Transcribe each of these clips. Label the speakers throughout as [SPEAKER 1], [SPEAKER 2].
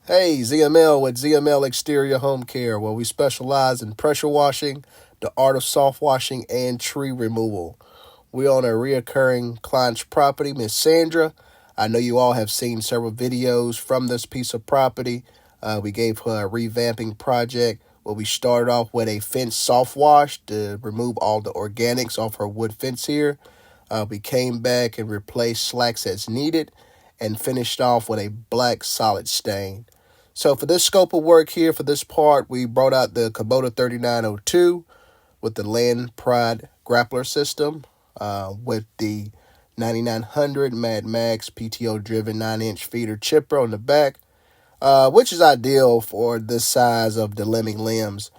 [SPEAKER 1] Hey, ZML with ZML Exterior Home Care, where we specialize in pressure washing, the art of soft washing, and tree removal. We're on a reoccurring client's property, Miss Sandra. I know you all have seen several videos from this piece of property. We gave her a revamping project where we started off with a fence soft wash to remove all the organics off her wood fence here. We came back and replaced slacks as needed and finished off with a black solid stain. So for this scope of work here, for this part, we brought out the Kubota 3902 with the Land Pride grappler system with the 9900 Mad Max PTO-driven 9-inch feeder chipper on the back, which is ideal for this size of delimbing limbs.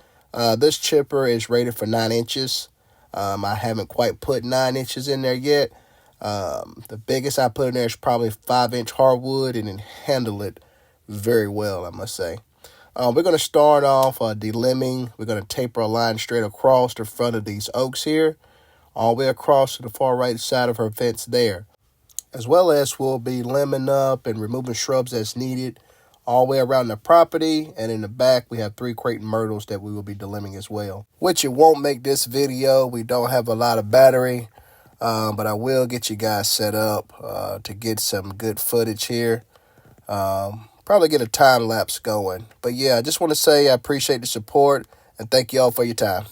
[SPEAKER 1] This chipper is rated for 9 inches. I haven't quite put 9 inches in there yet. The biggest I put in there is probably 5-inch hardwood, and it handled it very well, I must say. We're going to start off delimbing. We're going to taper a line straight across the front of these oaks here, all the way across to the far right side of her fence there. As well as we'll be limbing up and removing shrubs as needed all the way around the property. And in the back, we have 3 Creighton myrtles that we will be delimbing as well. Which it won't make this video. We don't have a lot of battery, but I will get you guys set up to get some good footage here. Probably get a time lapse going. But yeah, I just want to say I appreciate the support and thank you all for your time.